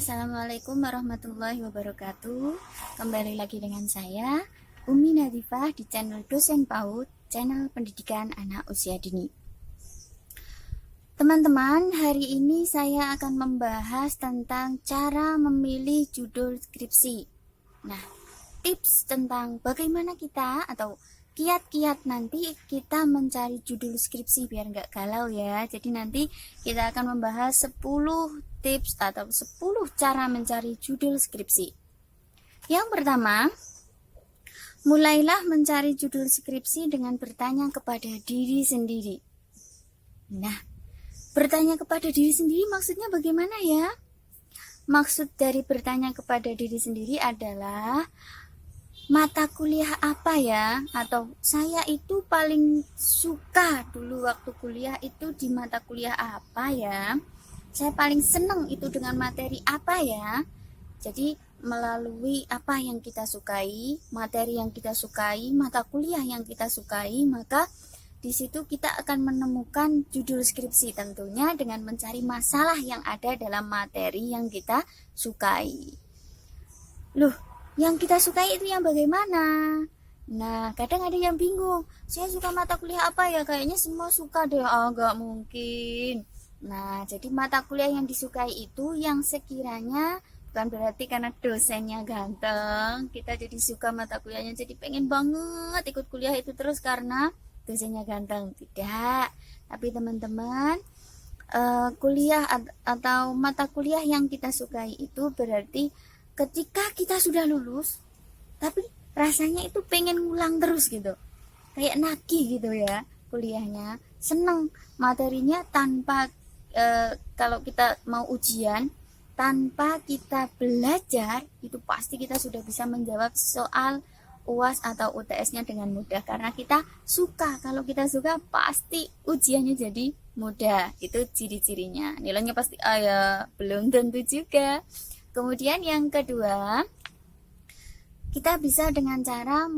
Assalamualaikum warahmatullahi wabarakatuh. Kembali lagi dengan saya Umi Nadifah di channel Dosen PAUD, channel pendidikan anak usia dini. Teman-teman, hari ini saya akan membahas tentang cara memilih judul skripsi. Nah, tips tentang bagaimana kita atau kiat-kiat nanti kita mencari judul skripsi biar nggak galau ya. Jadi nanti kita akan membahas 10 tips atau 10 cara mencari judul skripsi. Yang pertama, mulailah mencari judul skripsi dengan bertanya kepada diri sendiri. Nah, bertanya kepada diri sendiri maksudnya bagaimana ya? Maksud dari bertanya kepada diri sendiri adalah mata kuliah apa ya, atau saya itu paling suka dulu waktu kuliah itu di mata kuliah apa ya, saya paling seneng itu dengan materi apa ya. Jadi melalui apa yang kita sukai, materi yang kita sukai, mata kuliah yang kita sukai, maka di situ kita akan menemukan judul skripsi, tentunya dengan mencari masalah yang ada dalam materi yang kita sukai. Loh, yang kita sukai itu yang bagaimana? Nah, kadang ada yang bingung, saya suka mata kuliah apa ya, kayaknya semua suka deh. Nggak mungkin. Nah, jadi mata kuliah yang disukai itu yang sekiranya bukan berarti karena dosennya ganteng kita jadi suka mata kuliahnya, jadi pengen banget ikut kuliah itu terus karena dosennya ganteng. Tidak. Tapi teman-teman, kuliah atau mata kuliah yang kita sukai itu berarti ketika kita sudah lulus tapi rasanya itu pengen ngulang terus gitu, kayak nagih gitu ya kuliahnya, seneng materinya tanpa kalau kita mau ujian tanpa kita belajar itu pasti kita sudah bisa menjawab soal UAS atau UTS-nya dengan mudah karena kita suka. Kalau kita suka pasti ujiannya jadi mudah. Itu ciri-cirinya. Nilainya pasti ya, belum tentu juga. Kemudian yang kedua, kita bisa dengan cara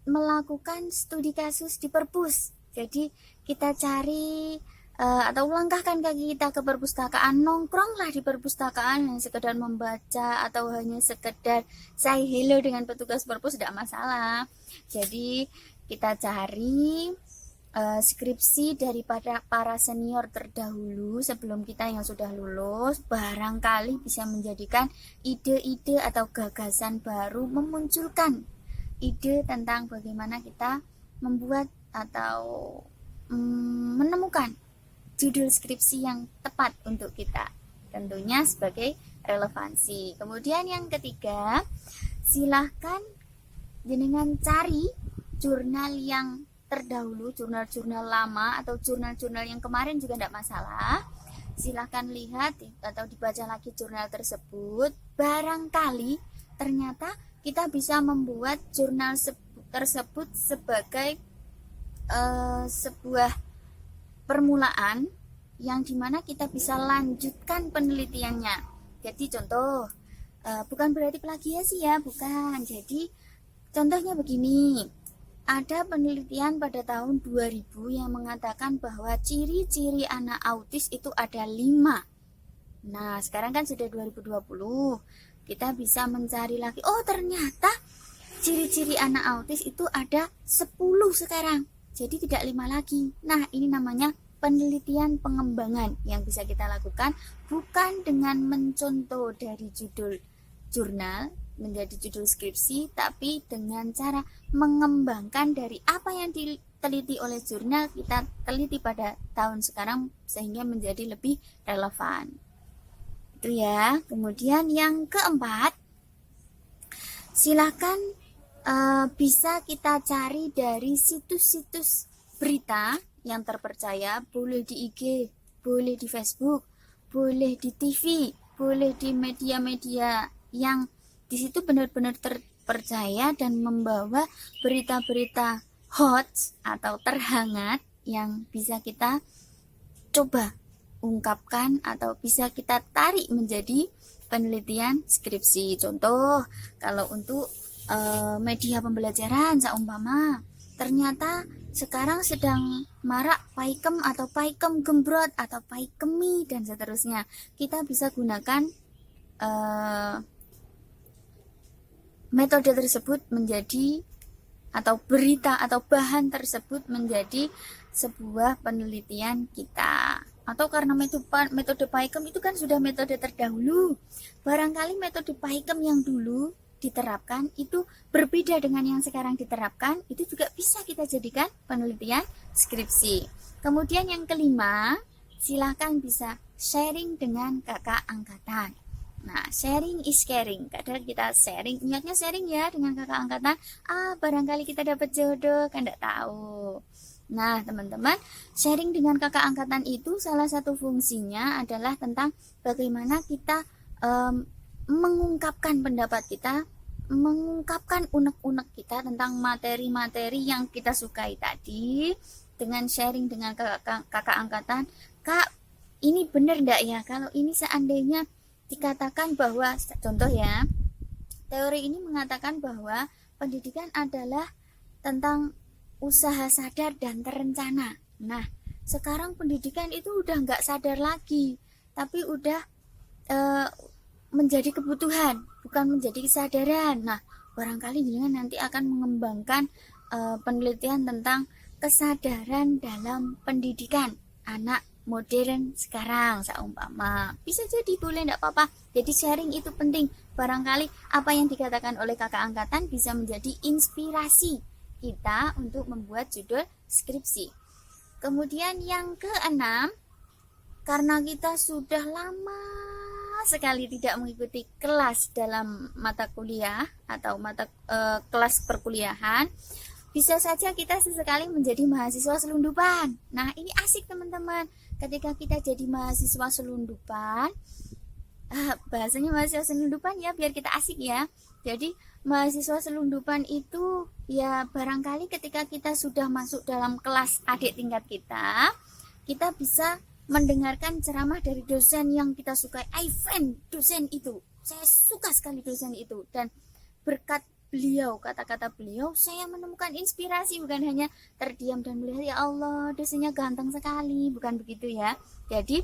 melakukan studi kasus di perpus. Jadi kita cari atau langkahkan kaki kita ke perpustakaan, nongkronglah di perpustakaan, yang sekedar membaca atau hanya sekedar say hello dengan petugas perpus tidak masalah. Jadi kita cari skripsi daripada para senior terdahulu sebelum kita yang sudah lulus, barangkali bisa menjadikan ide-ide atau gagasan baru, memunculkan ide tentang bagaimana kita membuat atau menemukan judul skripsi yang tepat untuk kita, tentunya sebagai relevansi. Kemudian yang ketiga, silahkan jenengan cari jurnal yang terdahulu, jurnal-jurnal lama atau jurnal-jurnal yang kemarin juga tidak masalah. Silahkan lihat atau dibaca lagi jurnal tersebut. Barangkali ternyata kita bisa membuat jurnal tersebut sebagai sebuah permulaan yang dimana kita bisa lanjutkan penelitiannya. Jadi contoh, bukan berarti plagiasi ya, bukan. Jadi contohnya begini, ada penelitian pada tahun 2000 yang mengatakan bahwa ciri-ciri anak autis itu ada 5. Nah, sekarang kan sudah 2020. Kita bisa mencari lagi. Oh, ternyata ciri-ciri anak autis itu ada 10 sekarang. Jadi tidak 5 lagi. Nah, ini namanya penelitian pengembangan yang bisa kita lakukan bukan dengan mencontoh dari judul jurnal menjadi judul skripsi, tapi dengan cara mengembangkan dari apa yang diteliti oleh jurnal kita teliti pada tahun sekarang sehingga menjadi lebih relevan. Itu ya. Kemudian yang keempat, silakan bisa kita cari dari situs-situs berita yang terpercaya, boleh di IG, boleh di Facebook, boleh di TV, boleh di media-media yang di situ benar-benar terpercaya dan membawa berita-berita hot atau terhangat yang bisa kita coba ungkapkan atau bisa kita tarik menjadi penelitian skripsi. Contoh, kalau untuk media pembelajaran seumpama ternyata sekarang sedang marak paikem atau paikem gembrot atau paikemi dan seterusnya, kita bisa gunakan metode tersebut menjadi, atau berita atau bahan tersebut menjadi sebuah penelitian kita. Atau karena metode Paikem itu kan sudah metode terdahulu, barangkali metode Paikem yang dulu diterapkan itu berbeda dengan yang sekarang diterapkan, itu juga bisa kita jadikan penelitian skripsi. Kemudian yang kelima, silahkan bisa sharing dengan kakak angkatan. Nah, sharing is caring. Kadang kita sharing, niatnya sharing ya dengan kakak angkatan. Barangkali kita dapat jodoh, kan enggak tahu. Nah, teman-teman, sharing dengan kakak angkatan itu salah satu fungsinya adalah tentang bagaimana kita mengungkapkan pendapat kita, mengungkapkan unek-unek kita tentang materi-materi yang kita sukai tadi, dengan sharing dengan kakak angkatan. Kak, ini benar enggak ya kalau ini seandainya dikatakan bahwa, contoh ya, teori ini mengatakan bahwa pendidikan adalah tentang usaha sadar dan terencana. Nah, sekarang pendidikan itu udah nggak sadar lagi, tapi udah menjadi kebutuhan, bukan menjadi kesadaran. Nah, barangkali dengan nanti akan mengembangkan penelitian tentang kesadaran dalam pendidikan anak modern sekarang, seumpama. Bisa jadi, boleh, enggak apa-apa. Jadi sharing itu penting. Barangkali apa yang dikatakan oleh kakak angkatan bisa menjadi inspirasi kita untuk membuat judul skripsi. Kemudian yang keenam, karena kita sudah lama sekali tidak mengikuti kelas dalam mata kuliah atau kelas perkuliahan, bisa saja kita sesekali menjadi mahasiswa selundupan. Nah, ini asik teman-teman. Ketika kita jadi mahasiswa selundupan, bahasanya mahasiswa selundupan ya, biar kita asik ya. Jadi mahasiswa selundupan itu ya barangkali ketika kita sudah masuk dalam kelas adik tingkat kita bisa mendengarkan ceramah dari dosen yang kita sukai. I find dosen itu, saya suka sekali dosen itu, dan berkat beliau, kata-kata beliau, saya menemukan inspirasi, bukan hanya terdiam dan melihat, ya Allah, dosennya ganteng sekali, bukan begitu ya. Jadi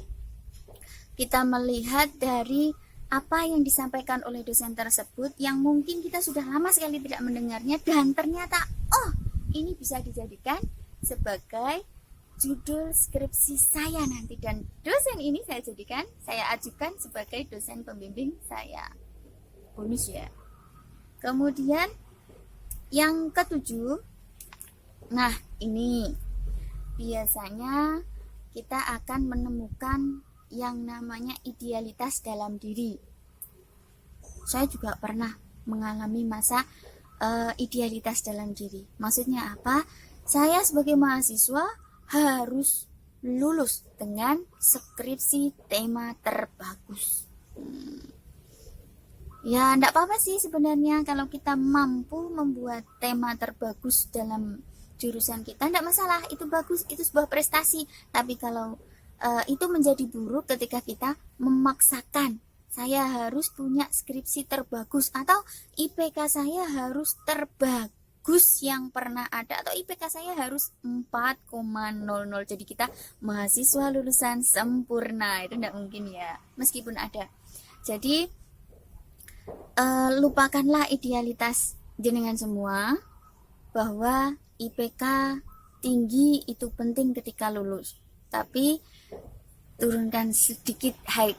kita melihat dari apa yang disampaikan oleh dosen tersebut yang mungkin kita sudah lama sekali tidak mendengarnya, dan ternyata ini bisa dijadikan sebagai judul skripsi saya nanti, dan dosen ini saya ajukan sebagai dosen pembimbing saya. Bonus ya. Kemudian yang ketujuh, nah ini biasanya kita akan menemukan yang namanya idealitas dalam diri. Saya juga pernah mengalami masa idealitas dalam diri. Maksudnya apa? Saya sebagai mahasiswa harus lulus dengan skripsi tema terbagus. Ya, enggak apa-apa sih sebenarnya kalau kita mampu membuat tema terbagus dalam jurusan kita, enggak masalah, itu bagus, itu sebuah prestasi. Tapi kalau itu menjadi buruk ketika kita memaksakan, saya harus punya skripsi terbagus, atau IPK saya harus terbagus yang pernah ada, atau IPK saya harus 4,00. Jadi kita mahasiswa lulusan sempurna, itu enggak mungkin ya, meskipun ada. Jadi lupakanlah idealitas jenengan semua bahwa IPK tinggi itu penting ketika lulus, tapi turunkan sedikit high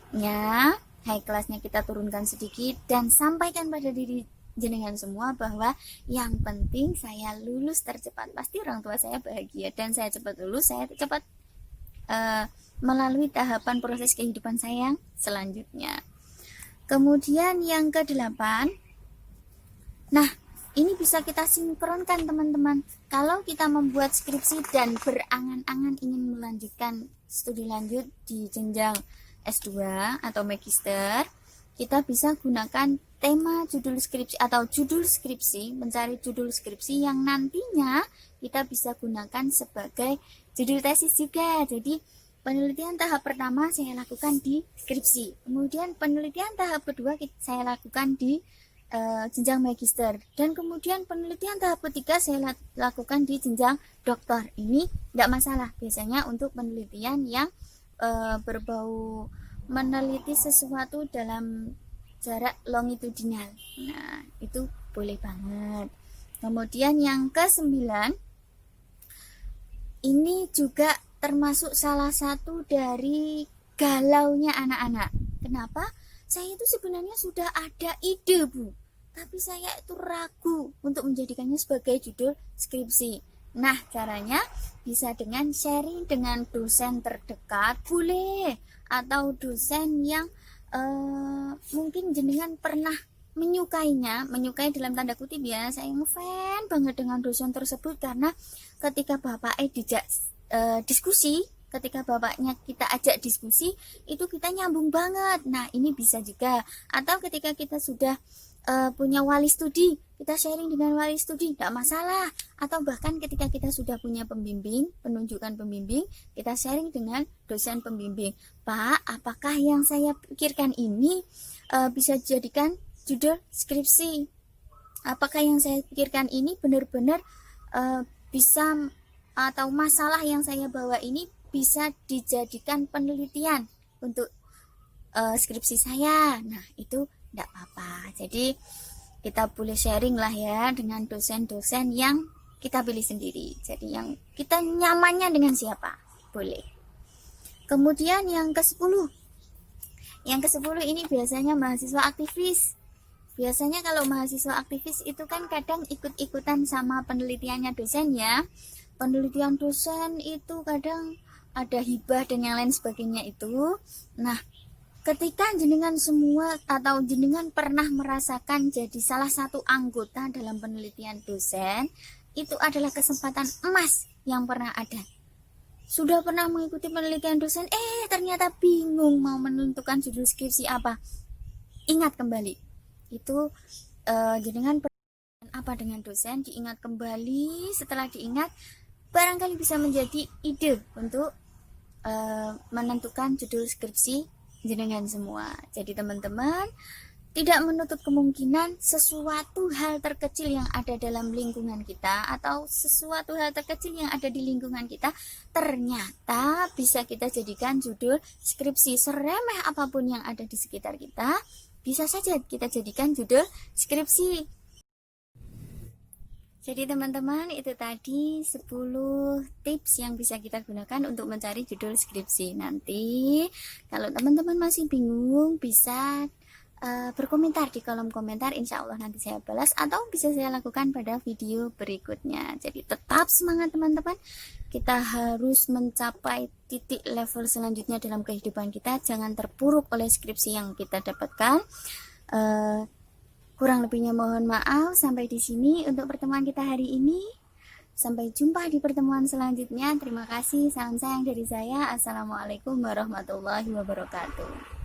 kelasnya kita turunkan sedikit, dan sampaikan pada diri jenengan semua bahwa yang penting saya lulus tercepat. Pasti orang tua saya bahagia, dan saya cepat lulus, saya cepat melalui tahapan proses kehidupan saya yang selanjutnya. Kemudian yang ke-8, nah ini bisa kita sinkronkan teman-teman. Kalau kita membuat skripsi dan berangan-angan ingin melanjutkan studi lanjut di jenjang S2 atau magister, kita bisa gunakan tema judul skripsi atau judul skripsi, mencari judul skripsi yang nantinya kita bisa gunakan sebagai judul tesis juga. Jadi penelitian tahap pertama saya lakukan di skripsi, kemudian penelitian tahap kedua saya lakukan di jenjang magister, dan kemudian penelitian tahap ketiga saya lakukan di jenjang doktor. Ini tidak masalah biasanya untuk penelitian yang berbau meneliti sesuatu dalam jarak longitudinal. Nah, itu boleh banget. Kemudian yang ke-9, ini juga termasuk salah satu dari galaunya anak-anak. Kenapa? Saya itu sebenarnya sudah ada ide, Bu. Tapi saya itu ragu untuk menjadikannya sebagai judul skripsi. Nah, caranya bisa dengan sharing dengan dosen terdekat, boleh. Atau dosen yang mungkin jenengan pernah menyukai dalam tanda kutip ya, saya ngefan banget dengan dosen tersebut karena ketika bapak dijak diskusi, ketika bapaknya kita ajak diskusi itu kita nyambung banget. Nah, ini bisa juga. Atau ketika kita sudah punya wali studi, kita sharing dengan wali studi, tidak masalah. Atau bahkan ketika kita sudah punya pembimbing, penunjukan pembimbing, kita sharing dengan dosen pembimbing. Pak, apakah yang saya pikirkan ini bisa dijadikan judul skripsi? Apakah yang saya pikirkan ini benar-benar bisa, atau masalah yang saya bawa ini bisa dijadikan penelitian untuk skripsi saya? Nah, itu tidak apa-apa. Jadi kita boleh sharing lah ya dengan dosen-dosen yang kita pilih sendiri. Jadi yang kita nyamannya dengan siapa, boleh. Kemudian yang ke-10. Yang ke-10 ini biasanya mahasiswa aktivis. Biasanya kalau mahasiswa aktivis itu kan kadang ikut-ikutan sama penelitiannya dosen ya. Penelitian dosen itu kadang ada hibah dan yang lain sebagainya itu. Nah, ketika jenengan semua atau jenengan pernah merasakan jadi salah satu anggota dalam penelitian dosen, itu adalah kesempatan emas yang pernah ada. Sudah pernah mengikuti penelitian dosen, ternyata bingung mau menentukan judul skripsi apa. Ingat kembali, itu jenengan apa dengan dosen, diingat kembali. Setelah diingat, barangkali bisa menjadi ide untuk menentukan judul skripsi jenengan semua. Jadi teman-teman, tidak menutup kemungkinan sesuatu hal terkecil yang ada dalam lingkungan kita atau sesuatu hal terkecil yang ada di lingkungan kita ternyata bisa kita jadikan judul skripsi. Seremeh apapun yang ada di sekitar kita, bisa saja kita jadikan judul skripsi. Jadi teman-teman, itu tadi 10 tips yang bisa kita gunakan untuk mencari judul skripsi. Nanti kalau teman-teman masih bingung, bisa berkomentar di kolom komentar. Insya Allah nanti saya balas atau bisa saya lakukan pada video berikutnya. Jadi tetap semangat teman-teman. Kita harus mencapai titik level selanjutnya dalam kehidupan kita. Jangan terpuruk oleh skripsi yang kita dapatkan. Kurang lebihnya mohon maaf. Sampai di sini untuk pertemuan kita hari ini. Sampai jumpa di pertemuan selanjutnya. Terima kasih. Salam sayang dari saya. Assalamualaikum warahmatullahi wabarakatuh.